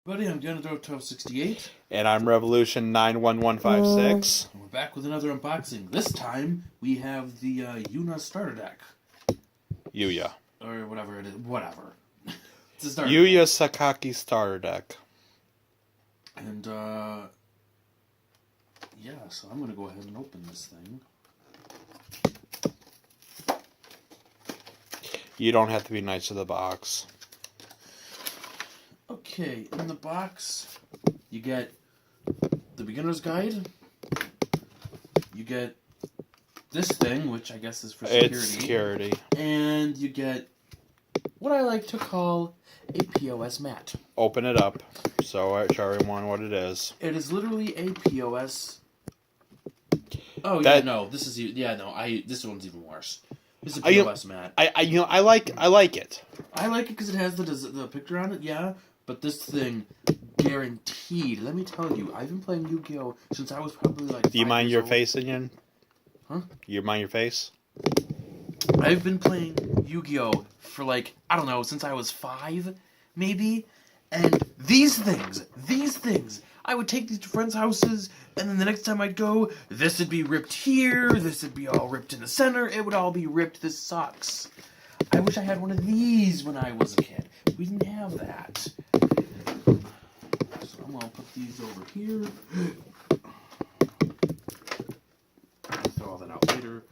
Buddy, I'm Gannon 1268. And I'm Revolution 91156. And we're back with another unboxing. This time, we have the Yuya starter deck. Yuya. Or whatever it is. Whatever. It's a starter Yuya deck. Sakaki starter deck. And, yeah, so I'm going to go ahead and open this thing. You don't have to be nice to the box. Okay, in the box, you get the beginner's guide. You get this thing, which I guess is for security. It's security. And you get what I like to call a POS mat. Open it up. Show everyone what it is. It is literally a POS. Oh That- yeah, no, this is this one's even worse. This is a POS mat. I like it. I like it because it has the picture on it. Yeah, but this thing, guaranteed. Let me tell you, I've been playing Yu-Gi-Oh since I was probably like. Do you mind your old. face again? Huh? You mind your face? I've been playing Yu-Gi-Oh for like, I don't know, since I was 5, maybe. And these things, I would take these to friends' houses, and then the next time I'd go, this would be ripped here, this would be all ripped in the center, it would all be ripped, this sucks. I wish I had one of these when I was a kid. We didn't have that. So I'm gonna put these over here. Throw all that out later.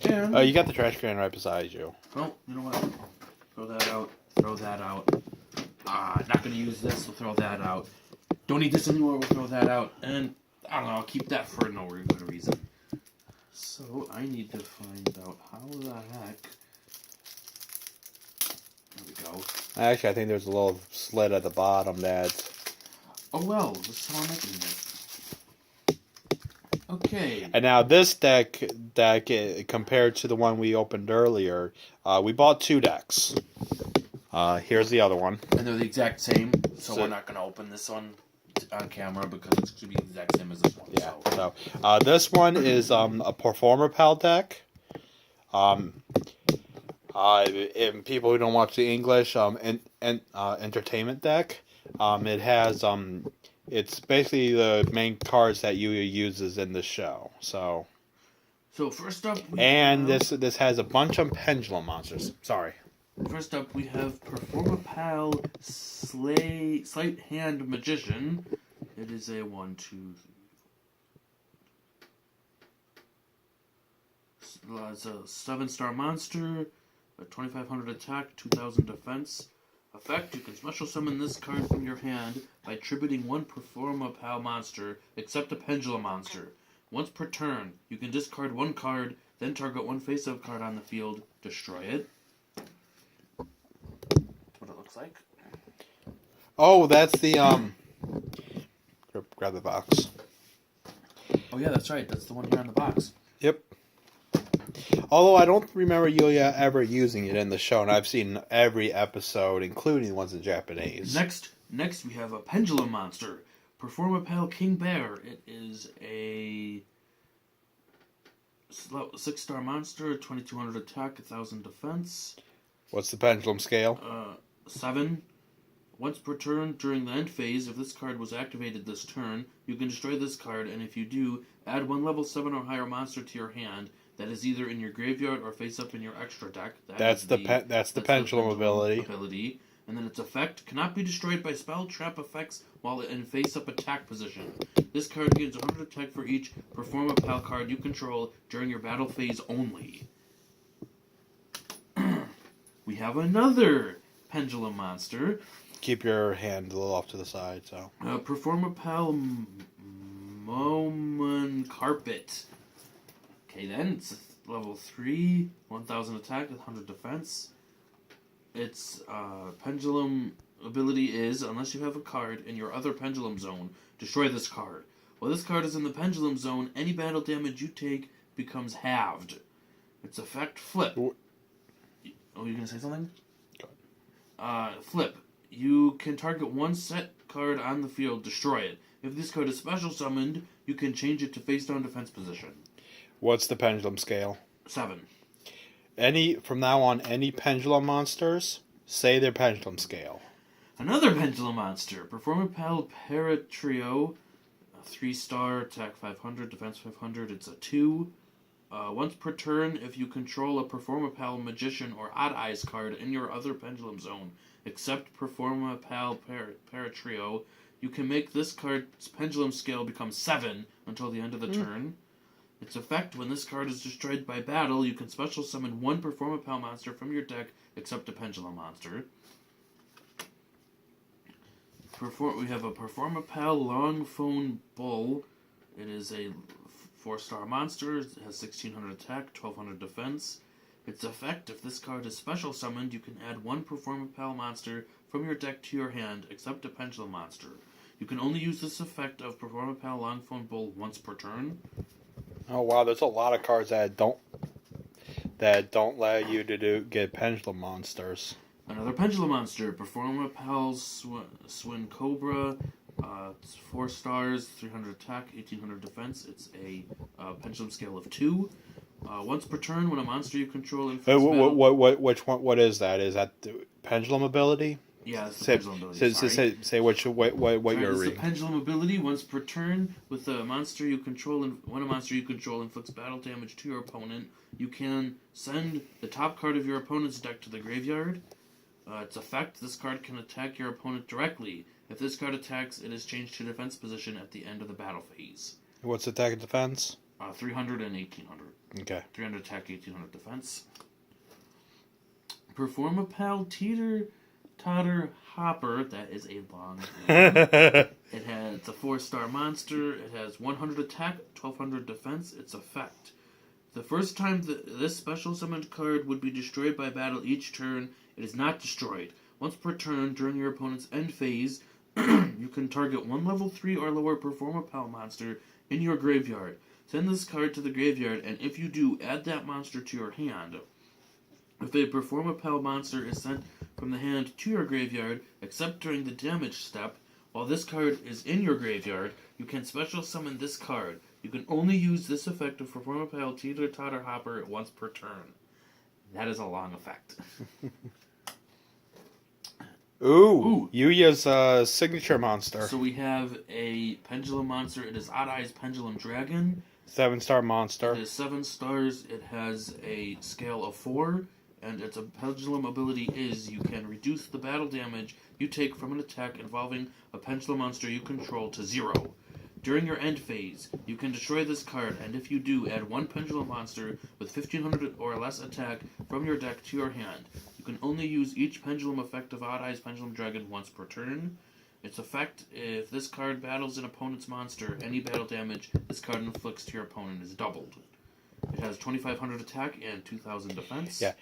And Oh, you got the trash can right beside you. well, you know what? Throw that out. Throw that out. Not gonna use this. We'll throw that out. Don't need this anymore. We'll throw that out. And I don't know. I'll keep that for no good reason. So I need to find out how the heck. There we go. Actually, I think there's a little slit at the bottom that. Oh well. This is how I'm making it. Okay. And now this deck, compared to the one we opened earlier, we bought 2 decks. Here's the other one. And they're the exact same. So So- we're not gonna open this one on camera because it's gonna be the exact same as this one. Yeah. So. So this one is a Performer Pal deck. And people who don't watch the English, entertainment deck. It has it's basically the main cards that Yuya uses in the show. So First up, this has a bunch of pendulum monsters. Sorry. First up, we have Performapal Sleight Hand Magician. It is a 1, 2, 3. It's a 7-star monster, a 2,500 attack, 2,000 defense. Effect: you can special summon this card from your hand by attributing one Performapal monster, except a Pendulum monster. Once per turn, you can discard one card, then target one face-up card on the field, destroy it. That's what it looks like. Oh, that's the Grab the box. Oh yeah, that's right. That's the one here on the box. Yep. Although I don't remember Yuya ever using it in the show, and I've seen every episode, including the ones in Japanese. Next we have a Pendulum monster, Performapal King Bear. It is a 6-star monster, 2,200 attack, 1,000 defense. What's the pendulum scale? 7. Once per turn during the end phase, if this card was activated this turn, you can destroy this card, and if you do, add one level 7 or higher monster to your hand that is either in your graveyard or face up in your extra deck. That's the pendulum ability. And then its effect cannot be destroyed by spell trap effects while in face up attack position. This card gains 100 attack for each Performapal card you control during your battle phase only. We have another Pendulum monster. Keep your hand a little off to the side, so. Performapal Moman Carpet. Okay then, it's level 3, 1,000 attack, 100 defense. Its pendulum ability is, unless you have a card in your other pendulum zone, destroy this card. While this card is in the pendulum zone, any battle damage you take becomes halved. Its effect, flip. Oh, you gonna say something? Go ahead. Flip. You can target one set card on the field, destroy it. If this card is special summoned, you can change it to face down defense position. What's the pendulum scale? 7. From now on, any pendulum monsters, say their pendulum scale. Another Pendulum Monster. Performapal Paratrio. 3-star, attack 500, defense 500. It's a 2. Once per turn, if you control a Performapal Magician or Odd Eyes card in your other Pendulum Zone, except Performapal Paratrio, you can make this card's Pendulum Scale become 7 until the end of the turn. Its effect, when this card is destroyed by battle, you can special summon one Performapal monster from your deck, except a Pendulum monster. We have a Performapal Long Phone Bull. It is a 4-star monster. It has 1600 attack, 1200 defense. Its effect, if this card is special summoned, you can add one Performapal monster from your deck to your hand, except a Pendulum monster. You can only use this effect of Performapal Long Phone Bull once per turn. Oh wow, there's a lot of cards that don't allow you to get Pendulum monsters. Another Pendulum Monster, Performapal Swin Cobra. It's 4 stars, 300 attack, 1800 defense. It's a Pendulum Scale of 2. Once per turn, when a monster you control inflicts battle... Which one? What is that? Is that the Pendulum ability? Yeah, it's the Pendulum ability. Say what you're it's reading. The Pendulum ability. Once per turn, with a monster you control, when a monster you control inflicts battle damage to your opponent, you can send the top card of your opponent's deck to the graveyard. Its effect, this card can attack your opponent directly. If this card attacks, it is changed to defense position at the end of the battle phase. What's attack and defense? 300 and 1800. Okay. 300 attack, 1800 defense. Performapal Teeter Totter Hopper. That is a long name. It's a 4-star monster. It has 100 attack, 1200 defense. Its effect. The first time this special summoned card would be destroyed by battle each turn, it is not destroyed. Once per turn, during your opponent's end phase, you can target one level 3 or lower Performapal monster in your graveyard. Send this card to the graveyard, and if you do, add that monster to your hand. If a Performapal monster is sent from the hand to your graveyard, except during the damage step, while this card is in your graveyard, you can special summon this card. You can only use this effect of Performapal Teeter Totter Hopper once per turn. That is a long effect. Ooh. Yuya's signature monster. So we have a Pendulum monster. It is Odd Eyes Pendulum Dragon. 7-star monster. It is 7 stars. It has a scale of 4. And its Pendulum ability is you can reduce the battle damage you take from an attack involving a Pendulum monster you control to 0. During your end phase, you can destroy this card, and if you do, add one Pendulum monster with 1500 or less attack from your deck to your hand. You can only use each Pendulum effect of Odd Eyes Pendulum Dragon once per turn. Its effect, if this card battles an opponent's monster, any battle damage this card inflicts to your opponent is doubled. It has 2500 attack and 2000 defense. Yeah,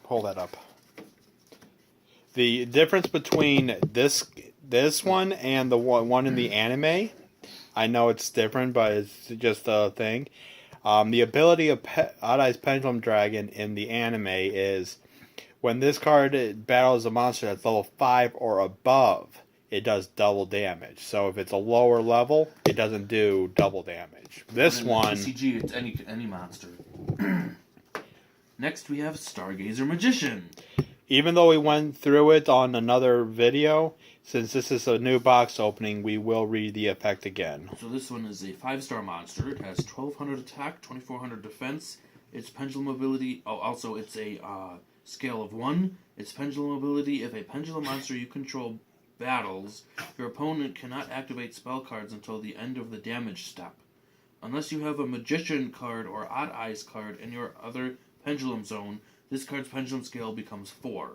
hold that up. The difference between this one and the one in the anime, I know it's different, but it's just a thing. The ability of Odd Eyes Pendulum Dragon in the anime is when this card battles a monster that's level 5 or above, it does double damage. So if it's a lower level, it doesn't do double damage. This one... TCG, it's any monster. Next we have Stargazer Magician. Even though we went through it on another video, since this is a new box opening, we will read the effect again. So this one is a 5-star monster. It has 1200 attack, 2400 defense. Its pendulum ability... Oh, also it's a scale of 1. Its pendulum ability, if a pendulum monster you control battles, your opponent cannot activate spell cards until the end of the damage step. Unless you have a Magician card or Odd Eyes card in your other pendulum zone, this card's pendulum scale becomes 4.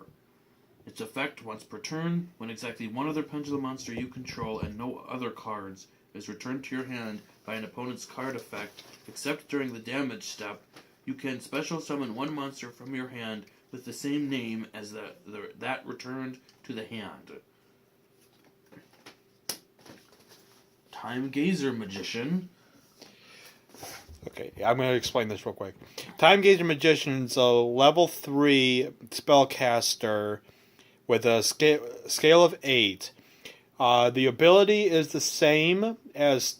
Its effect, once per turn, when exactly one other pendulum monster you control and no other cards is returned to your hand by an opponent's card effect, except during the damage step, you can special summon one monster from your hand with the same name as that returned to the hand. Time Gazer Magician. Okay, I'm going to explain this real quick. Time Gazer Magician is a level 3 spellcaster with a scale of 8. The ability is the same as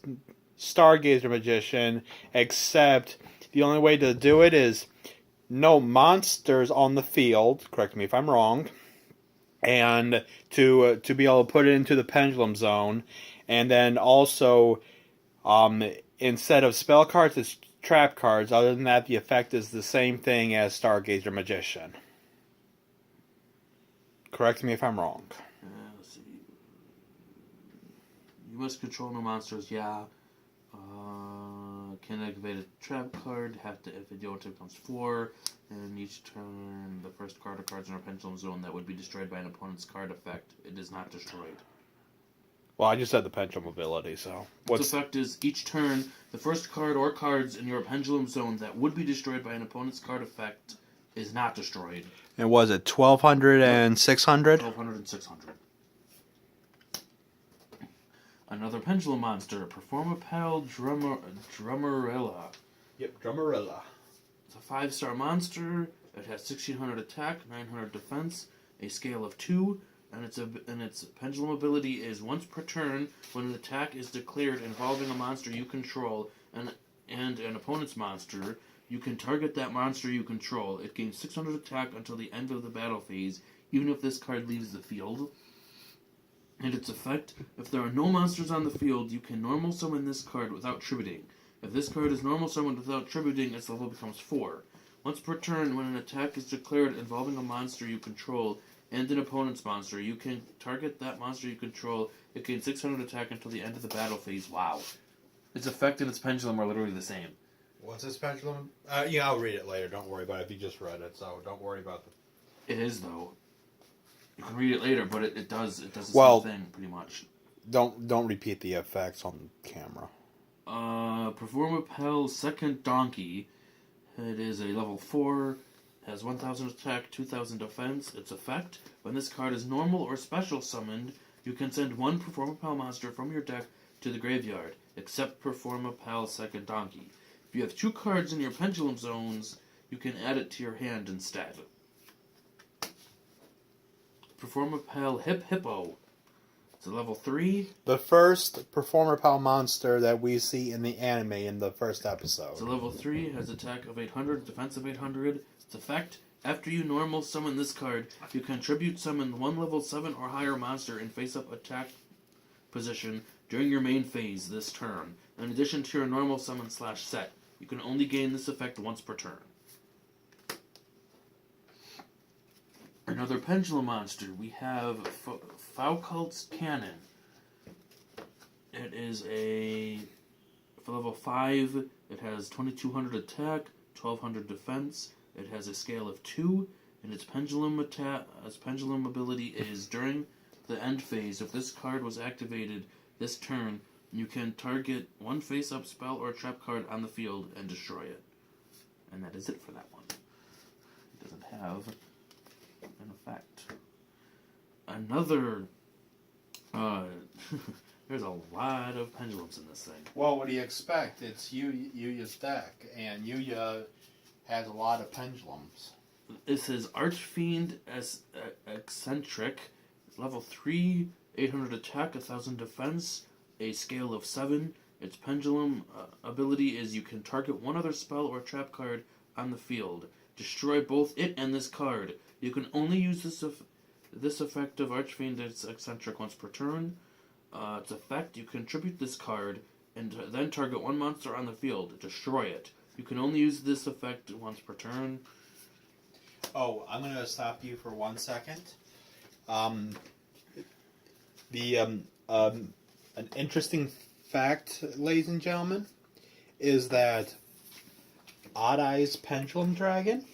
Stargazer Magician, except the only way to do it is no monsters on the field, correct me if I'm wrong, and to be able to put it into the pendulum zone, and then also instead of spell cards, it's trap cards. Other than that, the effect is the same thing as Stargazer Magician. Correct me if I'm wrong. Let's see. You must control no monsters. Yeah. Can activate a trap card. Have to if it becomes 4. And each turn, the first card or cards in our pendulum zone that would be destroyed by an opponent's card effect. It is not destroyed. Well, I just said the pendulum ability, so... Its effect is, each turn, the first card or cards in your pendulum zone that would be destroyed by an opponent's card effect is not destroyed. And was it 1,200 and 600? 1,200 and 600. Another pendulum monster, Performapal Drummerella. Yep, Drummerella. It's a 5-star monster. It has 1,600 attack, 900 defense, a scale of 2, and its pendulum ability is once per turn, when an attack is declared involving a monster you control and an opponent's monster, you can target that monster you control. It gains 600 attack until the end of the battle phase, even if this card leaves the field. And its effect, if there are no monsters on the field, you can normal summon this card without tributing. If this card is normal summoned without tributing, its level becomes 4. Once per turn, when an attack is declared involving a monster you control and an opponent's monster, you can target that monster you control. It gains 600 attack until the end of the battle phase. Wow. Its effect and its pendulum are literally the same. What's this pendulum? Yeah, I'll read it later. Don't worry about it if you just read it, so don't worry about it. It is, though. You can read it later, but it does the same thing, pretty much. Don't repeat the effects on camera. Performapal Second Donkey. It is a level 4, has 1,000 attack, 2,000 defense. Its effect, when this card is normal or special summoned, you can send one Performapal monster from your deck to the graveyard, except Performapal Second Donkey. If you have 2 cards in your pendulum zones, you can add it to your hand instead. Performapal Hip Hippo. It's a level 3. The first Performapal monster that we see in the anime in the first episode. It's a level 3, has attack of 800, defense of 800. Its effect, after you normal summon this card, you can tribute summon one level 7 or higher monster in face-up attack position during your main phase this turn. In addition to your normal summon / set, you can only gain this effect once per turn. Another pendulum monster, we have Foucault's Cannon. It is for level 5, it has 2,200 attack, 1,200 defense, it has a scale of 2, and its pendulum ability is during the end phase. If this card was activated this turn, you can target one face-up spell or trap card on the field and destroy it. And that is it for that one. It doesn't have an effect. Another there's a lot of pendulums in this thing. Well, what do you expect? It's Yuya's deck, and Yuya has a lot of pendulums. This is Archfiend Eccentric, level 3, 800 attack, 1,000 defense, a scale of 7. Its pendulum ability is you can target one other spell or trap card on the field. Destroy both it and this card. You can only use this effect of Archfiend Eccentric once per turn. Its effect, you contribute this card and then target one monster on the field. Destroy it. You can only use this effect once per turn. Oh, I'm going to stop you for 1 second. An interesting fact, ladies and gentlemen, is that Odd Eyes Pendulum Dragon,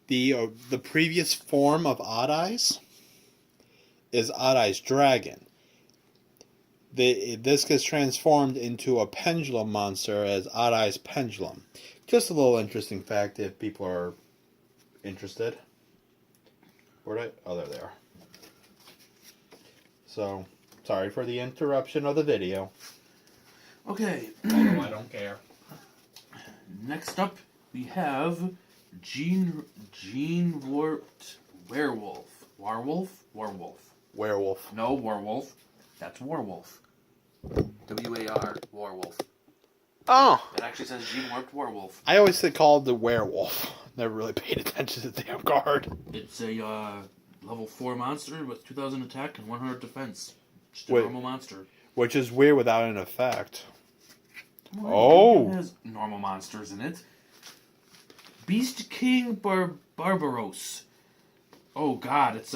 the previous form of Odd Eyes, is Odd Eyes Dragon. This gets transformed into a pendulum monster as Odd Eyes Pendulum. Just a little interesting fact if people are interested. Oh, there they are. So, sorry for the interruption of the video. Okay. Although I don't care. Next up, we have Gene Warped Werewolf. Werewolf. No, Werewolf. That's Warwolf. W-A-R, Warwolf. Oh! It actually says Gene Warped Werewolf. I always called the werewolf. Never really paid attention to the damn card. It's a Level 4 monster with 2,000 attack and 100 defense. Just a Wait. normal monster. Which is weird without an effect. Well, it has normal monsters in it. Beast King Barbaros. Oh god, it's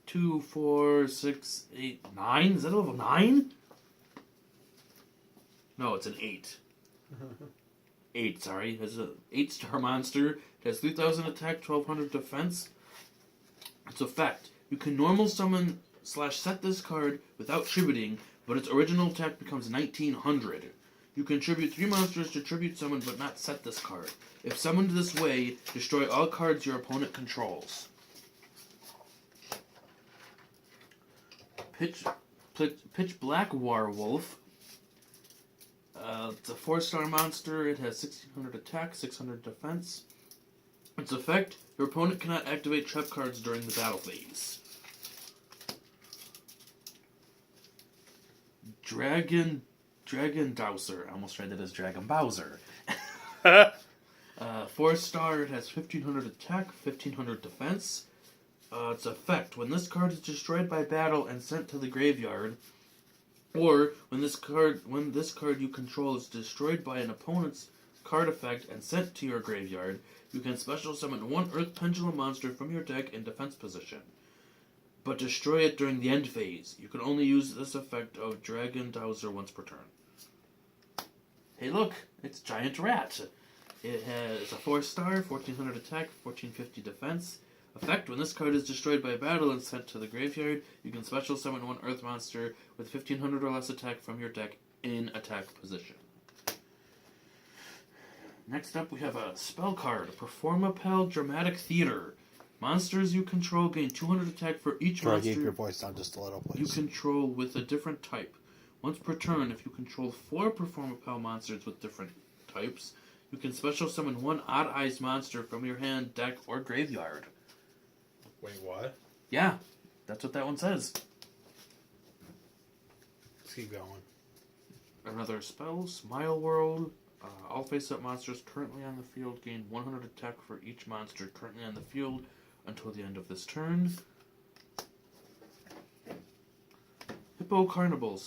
2, 4, 6, 8, 9? Is that a level 9? No, it's an 8. 8, sorry. It's an 8-star monster. It has 3,000 attack, 1,200 defense. Its effect. You can normal summon / set this card without tributing, but its original attack becomes 1,900. You can tribute 3 monsters to tribute summon, but not set this card. If summoned this way, destroy all cards your opponent controls. Pitch Black Werewolf. It's a 4-star monster. It has 1,600 attack, 600 defense. Its effect, your opponent cannot activate trap cards during the battle phase. Dragon Dowser. I almost tried that as Dragon Bowser. 4-star, it has 1,500 attack, 1,500 defense. Its effect, when this card is destroyed by battle and sent to the graveyard, or when this card you control is destroyed by an opponent's card effect and sent to your graveyard, you can special summon 1 Earth Pendulum monster from your deck in defense position, but destroy it during the end phase. You can only use this effect of Dragon Dowser once per turn. Hey look, it's Giant Rat. It has a 4-star, 1,400 attack, 1,450 defense. Effect, when this card is destroyed by battle and sent to the graveyard, you can special summon 1 Earth monster with 1,500 or less attack from your deck in attack position. Next up, we have a spell card, Performapel Dramatic Theater. Monsters you control gain 200 attack for each monster keep your voice down just a little, please. you control with a different type. Once per turn, if you control 4 Performapel monsters with different types, you can special summon 1 Odd Eyes monster from your hand, deck, or graveyard. Wait, what? Yeah, that's what that one says. Let's keep going. Another spell, Smile World. All face-up monsters currently on the field gain 100 attack for each monster currently on the field until the end of this turn. Hippo Carnival.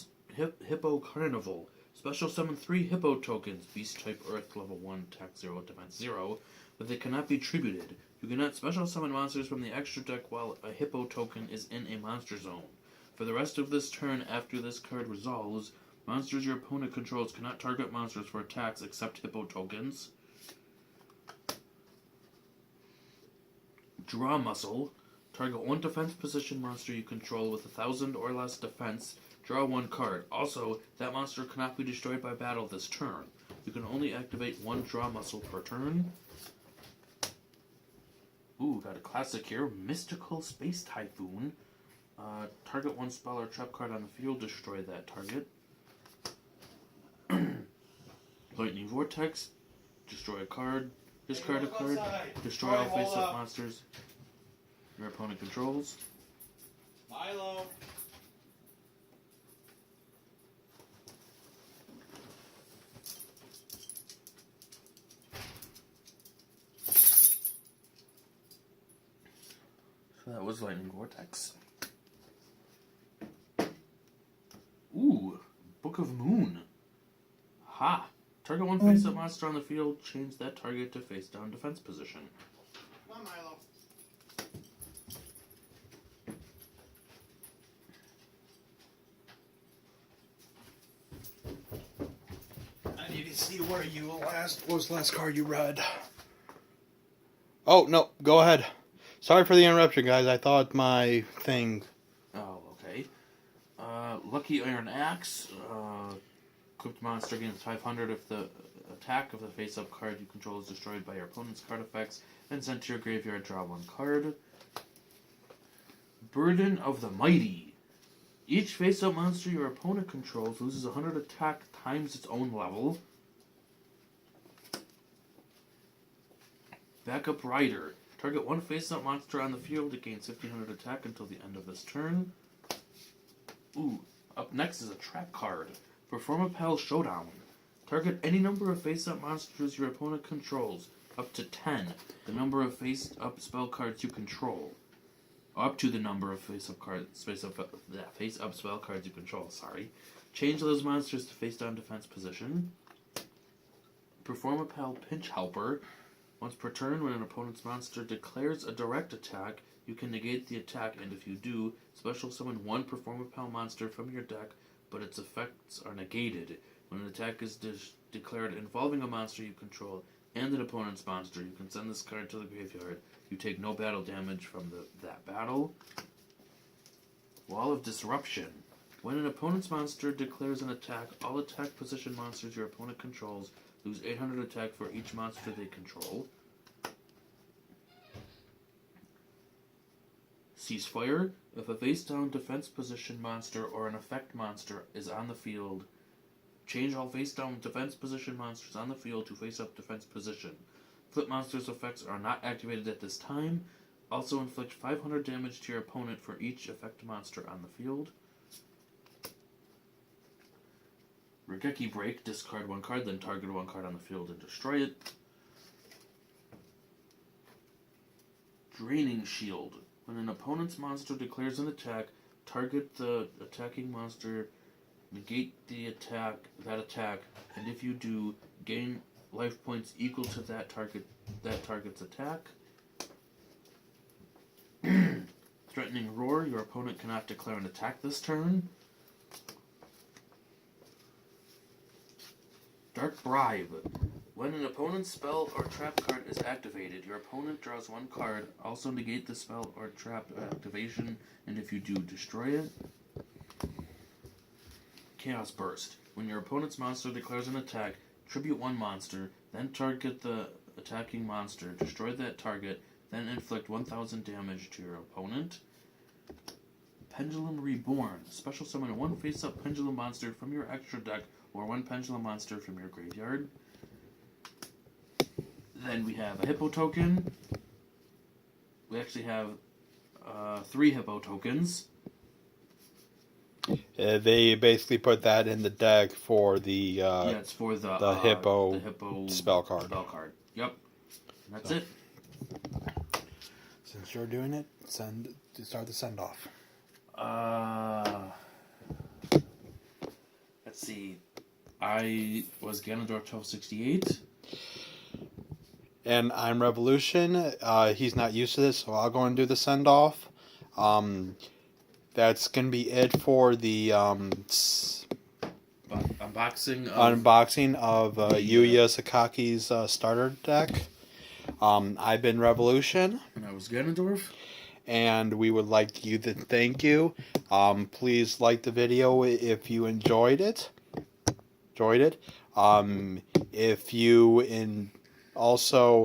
Special summon 3 Hippo tokens, Beast type Earth, level 1, attack 0, defense 0, but they cannot be tributed. You cannot special summon monsters from the extra deck while a Hippo token is in a monster zone. For the rest of this turn after this card resolves, monsters your opponent controls cannot target monsters for attacks except Hippo tokens. Draw Muscle. Target 1 defense position monster you control with 1,000 or less defense. Draw 1 card. Also, that monster cannot be destroyed by battle this turn. You can only activate 1 Draw Muscle per turn. Ooh, got a classic here. Mystical Space Typhoon. Target 1 spell or trap card on the field. Destroy that target. Lightning Vortex. Destroy a card. Discard a card. Destroy all face-up monsters your opponent controls. Milo. So that was Lightning Vortex. Ooh, Book of Moon. Ha! Target 1 face-up monster on the field, change that target to face-down defense position. Come on, Milo. I need to see where you what was the last card you read? Oh, no, go ahead. Sorry for the interruption, guys. I thought my thing... Oh, okay. Lucky Iron Axe. Equipped monster gains 500 if the attack of the face-up card you control is destroyed by your opponent's card effects and sent to your graveyard. Draw 1 card. Burden of the Mighty. Each face-up monster your opponent controls loses 100 attack times its own level. Backup Rider. Target 1 face-up monster on the field. It gains 1,500 attack until the end of this turn. Ooh, up next is a trap card. Performapel Showdown. Target any number of face-up monsters your opponent controls, up to 10, the number of face-up spell cards you control. up to the number of face-up spell cards you control. Change those monsters to face-down defense position. Perform a Pal Pinch Helper. Once per turn, when an opponent's monster declares a direct attack, you can negate the attack, and if you do, special summon one Perform a Pal monster from your deck, but its effects are negated. When an attack is declared involving a monster you control and an opponent's monster, you can send this card to the graveyard. You take no battle damage from that battle. Wall of Disruption. When an opponent's monster declares an attack, all attack position monsters your opponent controls lose 800 attack for each monster they control. Ceasefire. If a face-down defense position monster or an effect monster is on the field, change all face-down defense position monsters on the field to face-up defense position. Flip monsters' effects are not activated at this time. Also inflict 500 damage to your opponent for each effect monster on the field. Regeki Break. Discard one card, then target one card on the field and destroy it. Draining Shield. When an opponent's monster declares an attack, target the attacking monster, negate that attack, and if you do, gain life points equal to that target's attack. Threatening Roar. Your opponent cannot declare an attack this turn. Dark Bribe. When an opponent's spell or trap card is activated, your opponent draws one card. Also negate the spell or trap activation, and if you do, destroy it. Chaos Burst. When your opponent's monster declares an attack, tribute one monster, then target the attacking monster, destroy that target, then inflict 1000 damage to your opponent. Pendulum Reborn. Special summon one face-up pendulum monster from your extra deck or one pendulum monster from your graveyard. Then we have a Hippo token. We actually have 3 Hippo tokens. They basically put that in the deck for the it's for the hippo spell card. Yep. And that's it. Since you're doing it, start the send off. Let's see. I was Gannon 1268. And I'm Revolution. He's not used to this, so I'll go and do the send off. That's going to be it for the unboxing of Yuya Sakaki's starter deck. I've been Revolution. And I was Ganondorf. And we would like you to thank you. Please like the video if you enjoyed it. If you also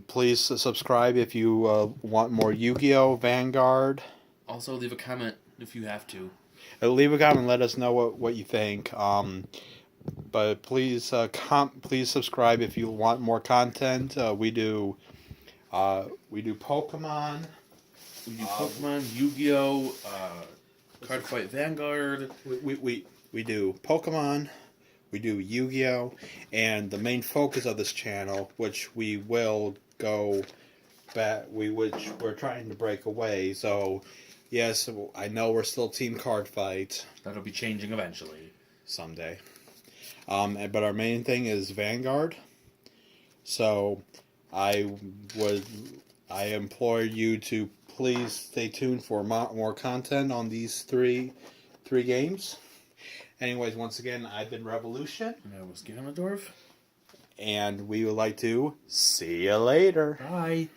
please subscribe if you want more Yu-Gi-Oh! Vanguard. Also leave a comment if you have to. Leave a comment and let us know what you think. But please please subscribe if you want more content. We do Pokemon. We do Pokemon, Yu-Gi-Oh, Card Fight Vanguard. We do Pokemon. We do Yu-Gi-Oh, and the main focus of this channel, which we will go back, which we're trying to break away. So, yes, I know we're still Team Card Fight. That'll be changing eventually, someday. But our main thing is Vanguard. So, I implore you to please stay tuned for more content on these three games. Anyways, once again, I've been Revolution. And I was Ganondorf. And we would like to see you later. Bye.